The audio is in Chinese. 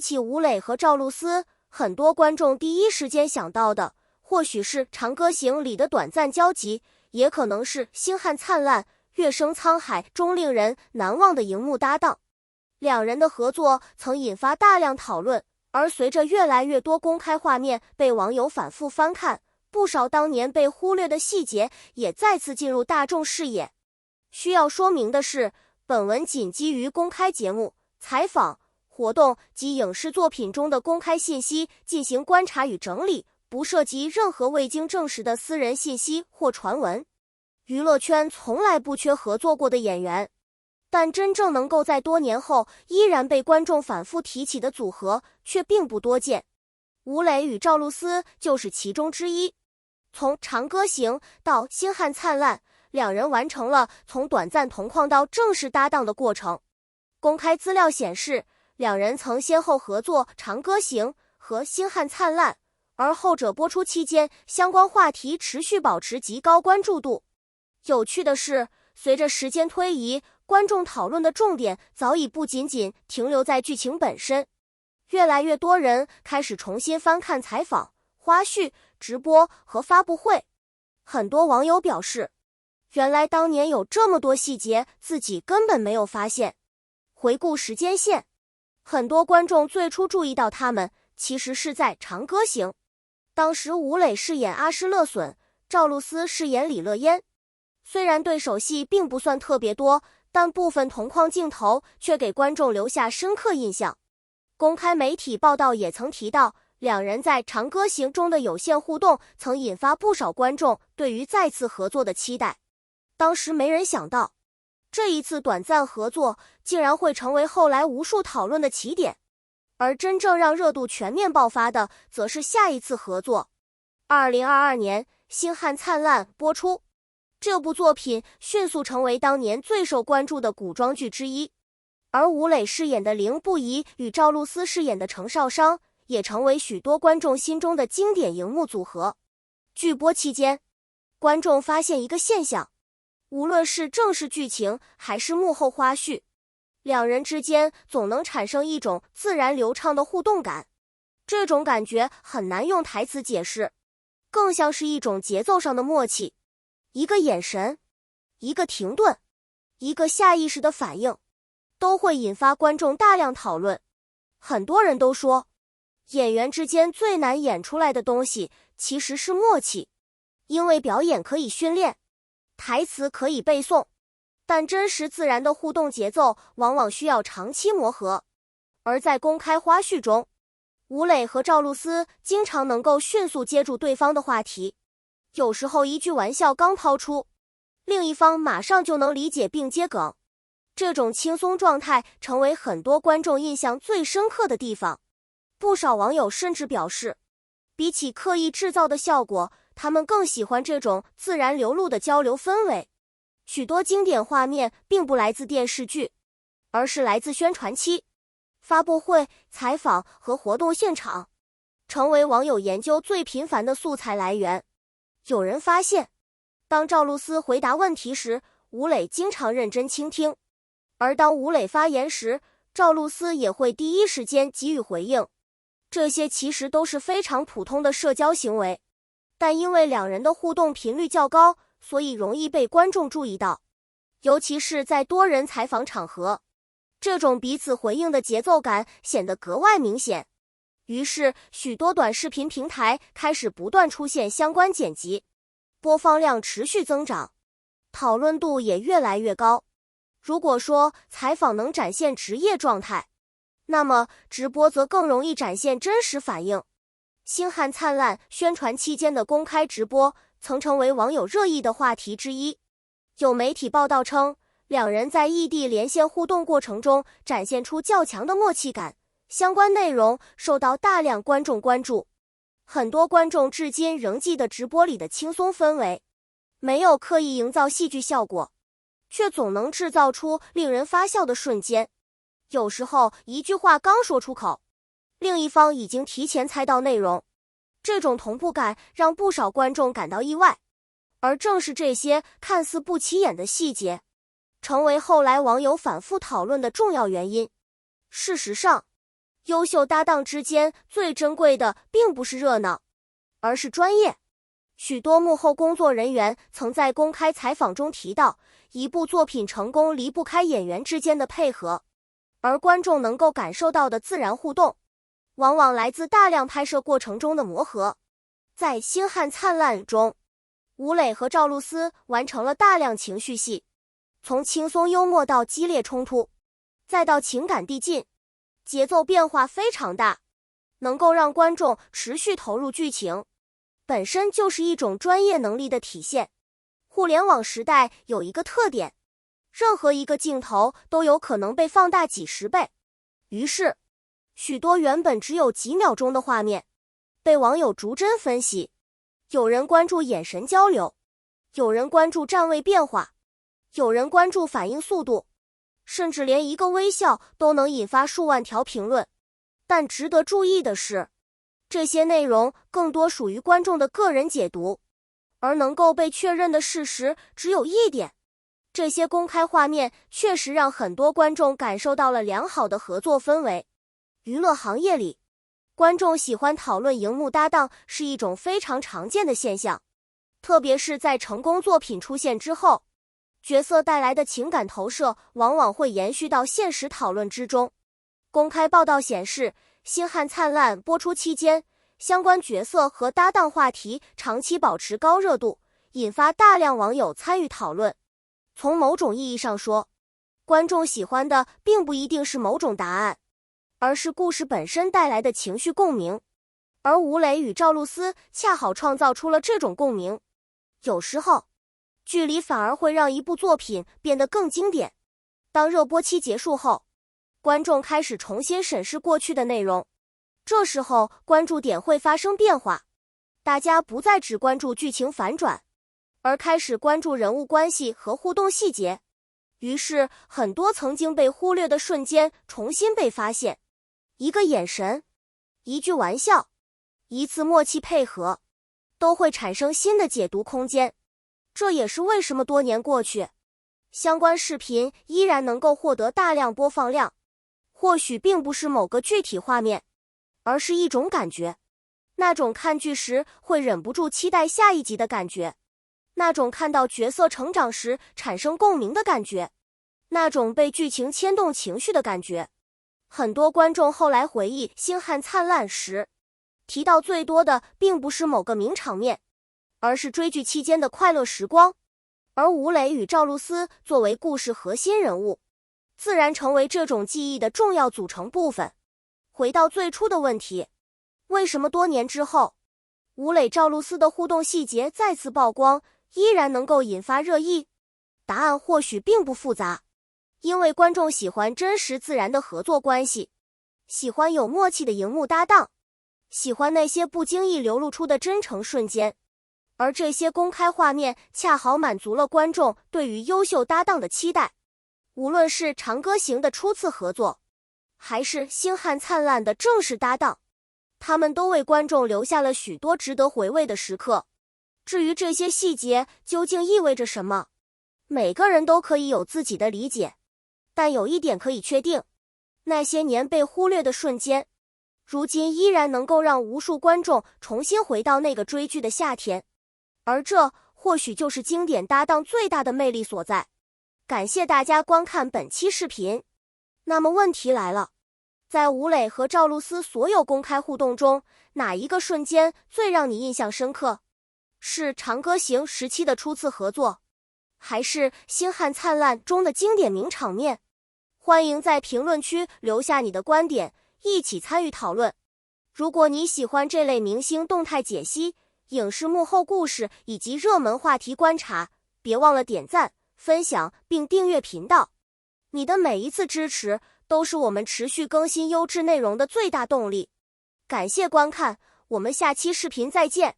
起吴磊和赵露思，很多观众第一时间想到的，或许是《长歌行》里的短暂交集，也可能是《星汉灿烂》《乐声沧海》中令人难忘的荧幕搭档。两人的合作曾引发大量讨论，而随着越来越多公开画面被网友反复翻看，不少当年被忽略的细节也再次进入大众视野。需要说明的是，本文仅基于公开节目、采访、活动及影视作品中的公开信息进行观察与整理，不涉及任何未经证实的私人信息或传闻。娱乐圈从来不缺合作过的演员，但真正能够在多年后依然被观众反复提起的组合却并不多见。吴磊与赵露思就是其中之一。从《长歌行》到《星汉灿烂》，两人完成了从短暂同框到正式搭档的过程。公开资料显示，两人曾先后合作《长歌行》和《星汉灿烂》，而后者播出期间，相关话题持续保持极高关注度。有趣的是，随着时间推移，观众讨论的重点早已不仅仅停留在剧情本身，越来越多人开始重新翻看采访、花絮、直播和发布会。很多网友表示，原来当年有这么多细节自己根本没有发现。回顾时间线，很多观众最初注意到他们其实是在《长歌行》，当时吴磊饰演阿诗勒隼，赵露思饰演李乐嫣。虽然对手戏并不算特别多，但部分同框镜头却给观众留下深刻印象。公开媒体报道也曾提到，两人在《长歌行》中的有限互动曾引发不少观众对于再次合作的期待。当时没人想到，这一次短暂合作竟然会成为后来无数讨论的起点。而真正让热度全面爆发的，则是下一次合作。2022年，《星汉灿烂》播出。这部作品迅速成为当年最受关注的古装剧之一，而吴磊饰演的凌不疑与赵露思饰演的程少商也成为许多观众心中的经典荧幕组合。剧播期间，观众发现一个现象，无论是正式剧情还是幕后花絮，两人之间总能产生一种自然流畅的互动感。这种感觉很难用台词解释，更像是一种节奏上的默契。一个眼神，一个停顿，一个下意识的反应，都会引发观众大量讨论。很多人都说，演员之间最难演出来的东西其实是默契，因为表演可以训练，台词可以背诵，但真实自然的互动节奏往往需要长期磨合。而在公开花絮中，吴磊和赵露思经常能够迅速接住对方的话题，有时候一句玩笑刚抛出，另一方马上就能理解并接梗。这种轻松状态成为很多观众印象最深刻的地方。不少网友甚至表示，比起刻意制造的效果，他们更喜欢这种自然流露的交流氛围。许多经典画面并不来自电视剧，而是来自宣传期、发布会、采访和活动现场，成为网友研究最频繁的素材来源。有人发现，当赵露思回答问题时，吴磊经常认真倾听，而当吴磊发言时，赵露思也会第一时间给予回应。这些其实都是非常普通的社交行为，但因为两人的互动频率较高，所以容易被观众注意到。尤其是在多人采访场合，这种彼此回应的节奏感显得格外明显。于是，许多短视频平台开始不断出现相关剪辑，播放量持续增长，讨论度也越来越高。如果说采访能展现职业状态，那么直播则更容易展现真实反应。星汉灿烂宣传期间的公开直播曾成为网友热议的话题之一。有媒体报道称，两人在异地连线互动过程中展现出较强的默契感，相关内容受到大量观众关注。很多观众至今仍记得直播里的轻松氛围，没有刻意营造戏剧效果，却总能制造出令人发笑的瞬间。有时候一句话刚说出口，另一方已经提前猜到内容，这种同步感让不少观众感到意外。而正是这些看似不起眼的细节，成为后来网友反复讨论的重要原因。事实上，优秀搭档之间最珍贵的并不是热闹，而是专业。许多幕后工作人员曾在公开采访中提到，一部作品成功离不开演员之间的配合，而观众能够感受到的自然互动，往往来自大量拍摄过程中的磨合。在《星汉灿烂》中，吴磊和赵露思完成了大量情绪戏，从轻松幽默到激烈冲突，再到情感递进，节奏变化非常大，能够让观众持续投入剧情，本身就是一种专业能力的体现。互联网时代有一个特点，任何一个镜头都有可能被放大几十倍，于是许多原本只有几秒钟的画面被网友逐帧分析，有人关注眼神交流，有人关注站位变化，有人关注反应速度，甚至连一个微笑都能引发数万条评论。但值得注意的是，这些内容更多属于观众的个人解读，而能够被确认的事实只有一点：这些公开画面确实让很多观众感受到了良好的合作氛围。娱乐行业里，观众喜欢讨论荧幕搭档是一种非常常见的现象，特别是在成功作品出现之后，角色带来的情感投射往往会延续到现实讨论之中。公开报道显示，《星汉灿烂》播出期间，相关角色和搭档话题长期保持高热度，引发大量网友参与讨论。从某种意义上说，观众喜欢的并不一定是某种答案，而是故事本身带来的情绪共鸣。而吴磊与赵露思恰好创造出了这种共鸣。有时候，距离反而会让一部作品变得更经典。当热播期结束后，观众开始重新审视过去的内容，这时候关注点会发生变化，大家不再只关注剧情反转，而开始关注人物关系和互动细节。于是，很多曾经被忽略的瞬间重新被发现。一个眼神，一句玩笑，一次默契配合，都会产生新的解读空间。这也是为什么多年过去，相关视频依然能够获得大量播放量。或许并不是某个具体画面，而是一种感觉，那种看剧时会忍不住期待下一集的感觉，那种看到角色成长时产生共鸣的感觉，那种被剧情牵动情绪的感觉。很多观众后来回忆《星汉灿烂》时，提到最多的并不是某个名场面，而是追剧期间的快乐时光。而吴磊与赵露思作为故事核心人物，自然成为这种记忆的重要组成部分。回到最初的问题，为什么多年之后，吴磊赵露思的互动细节再次曝光，依然能够引发热议？答案或许并不复杂，因为观众喜欢真实自然的合作关系，喜欢有默契的荧幕搭档，喜欢那些不经意流露出的真诚瞬间。而这些公开画面恰好满足了观众对于优秀搭档的期待。无论是《长歌行》的初次合作，还是《星汉灿烂》的正式搭档，他们都为观众留下了许多值得回味的时刻。至于这些细节究竟意味着什么，每个人都可以有自己的理解。但有一点可以确定，那些年被忽略的瞬间，如今依然能够让无数观众重新回到那个追剧的夏天。而这或许就是经典搭档最大的魅力所在。感谢大家观看本期视频。那么问题来了，在吴磊和赵露思所有公开互动中，哪一个瞬间最让你印象深刻？是《长歌行》时期的初次合作，还是《星汉灿烂》中的经典名场面？欢迎在评论区留下你的观点，一起参与讨论。如果你喜欢这类明星动态解析、影视幕后故事以及热门话题观察，别忘了点赞、分享并订阅频道。你的每一次支持都是我们持续更新优质内容的最大动力。感谢观看，我们下期视频再见。